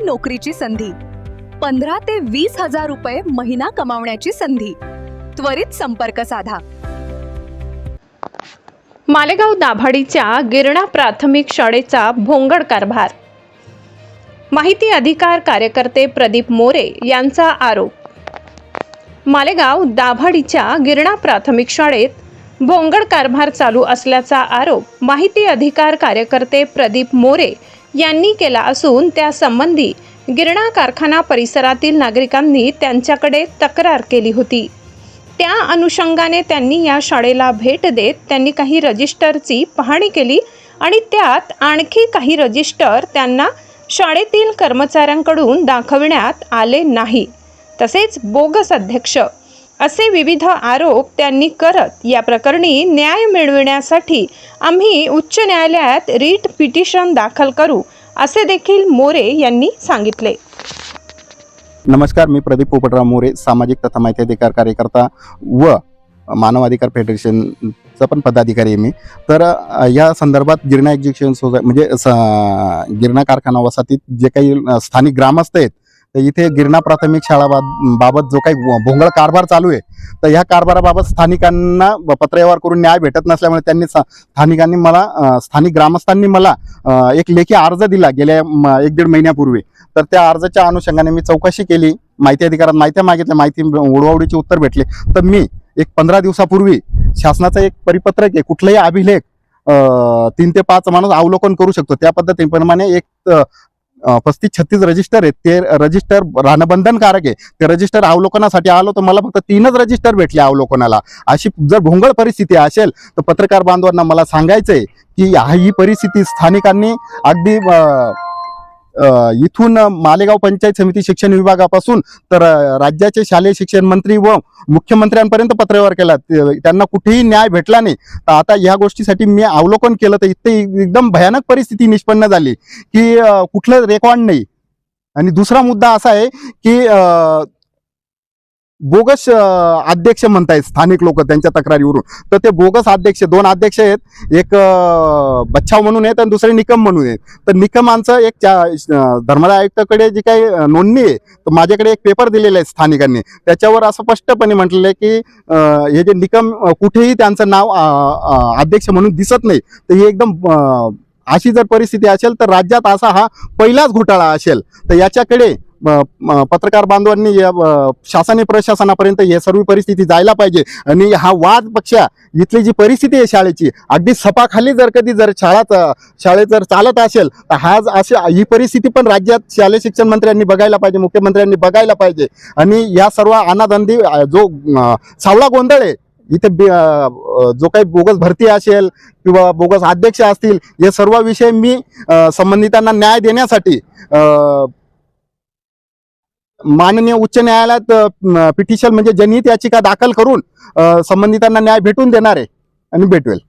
नोकरीची संधी, 15 ते 20,000 रुपये महिना कमावण्याची संधी. त्वरित संपर्क साधा. मालेगाव दाभाडीच्या गिरणा प्राथमिक शाळेचा भोंगळ कारभार. माहिती अधिकार कार्यकर्ते प्रदीप मोरे यांचा आरोप. मालेगाव दाभाडीच्या गिरणा प्राथमिक शाळेत भोंगळ कारभार चालू असल्याचा आरोप माहिती अधिकार कार्यकर्ते प्रदीप मोरे यांनी केला असून त्यासंबंधी गिरणा कारखाना परिसरातील नागरिकांनी त्यांच्याकडे तक्रार केली होती. त्या अनुषंगाने त्यांनी या शाळेला भेट देत त्यांनी काही रजिस्टरची पाहणी केली आणि त्यात आणखी काही रजिस्टर त्यांना शाळेतील कर्मचाऱ्यांकडून दाखविण्यात आले नाही. तसेच बोगस अध्यक्ष असे विविध आरोप त्यांनी करत या प्रकरणी न्याय मिळविण्यासाठी आम्ही उच्च न्यायालयात रीट पिटिशन दाखल करू असे देखील मोरे यांनी सांगितले. नमस्कार, मी प्रदीप पोपटराव मोरे, सामाजिक तथा माहिती अधिकार कार्यकर्ता व मानव अधिकार फेडरेशनचा पण पदाधिकारी आहे मी. तर या संदर्भात गिरणा एक्झिक्युशन सोसायटी म्हणजे गिरणा कारखाना वसाहतीत जे काही स्थानिक ग्रामस्थ आहेत, तर इथे गिरणा प्राथमिक शाळा बाबत जो काही भोंगळ कारभार चालू आहे, तर ह्या कारभाराबाबत स्थानिकांना पत्रव्यवहार करून न्याय भेटत नसल्यामुळे स्थानिक ग्रामस्थांनी मला एक लेखी अर्ज दिला गेल्या 1-1.5 महिन्यापूर्वी. तर त्या अर्जाच्या अनुषंगाने मी चौकशी केली, माहिती अधिकारात माहिती मागितली, माहिती ओढवाओढीचे उत्तर भेटले. तर मी एक 15 दिवसापूर्वी शासनाचं एक परिपत्रक आहे, कुठलाही अभिलेख 3 ते 5 माणूस अवलोकन करू शकतो, त्या पद्धतीप्रमाणे एक 35-36 रजिस्टर आहेत. ते रजिस्टर राहणं बंधनकारक आहे. ते रजिस्टर अवलोकनासाठी आलो तर मला फक्त 3च रजिस्टर भेटले अवलोकनाला. अशी जर भोंगळ परिस्थिती असेल तर पत्रकार बांधवांना मला सांगायचंय की ही परिस्थिती स्थानिकांनी अगदी इथून मालेगाव पंचायत समिती शिक्षण विभागापासून तर राज्याचे शालेय शिक्षण मंत्री व मुख्यमंत्र्यांपर्यंत पत्रव्यवहार केला, त्यांना कुठेही न्याय भेटला नाही. तर आता या गोष्टीसाठी मी अवलोकन केलं तर इथे एकदम भयानक परिस्थिती निष्पन्न झाली की कुठलं रेकॉर्ड नाही. आणि दुसरा मुद्दा असा आहे की बोगस अध्यक्ष म्हणतायत स्थानिक लोक त्यांच्या तक्रारीवरून. तर ते बोगस अध्यक्ष 2 अध्यक्ष आहेत, एक बच्छाव म्हणून आहेत आणि दुसरे निकम म्हणून आहेत. तर निकमांचं एक धर्मादाय आयुक्ताकडे जी काही नोंदणी आहे, तर माझ्याकडे एक पेपर दिलेला आहे स्थानिकांनी, त्याच्यावर असं स्पष्टपणे म्हटलेलं आहे की हे जे निकम कुठेही त्यांचं नाव अध्यक्ष म्हणून दिसत नाही. तर हे एकदम अशी जर परिस्थिती असेल तर राज्यात असा हा पहिलाच घोटाळा असेल. तर याच्याकडे पत्रकार बांधवांनी शासनीय प्रशासनापर्यंत हे सर्व परिस्थिती जायला पाहिजे. आणि हा वाद पक्षा इथली जी परिस्थिती आहे शाळेची, अगदी सपाखाली जर कधी शाळेत जर चालत असेल तर ही परिस्थिती पण राज्यात शालेय शिक्षण मंत्र्यांनी बघायला पाहिजे, मुख्यमंत्र्यांनी बघायला पाहिजे. आणि या सर्व अनाधंदी जो सावळा गोंधळ आहे इथे, जो काही बोगस भरती असेल किंवा बोगस अध्यक्ष असतील, हे सर्व विषय मी संबंधितांना न्याय देण्यासाठी माननीय उच्च न्यायालयात पिटिशन म्हणजे जनहित याचिका दाखल करून संबंधितांना न्याय भेटून देणार आहे आणि भेटवेल.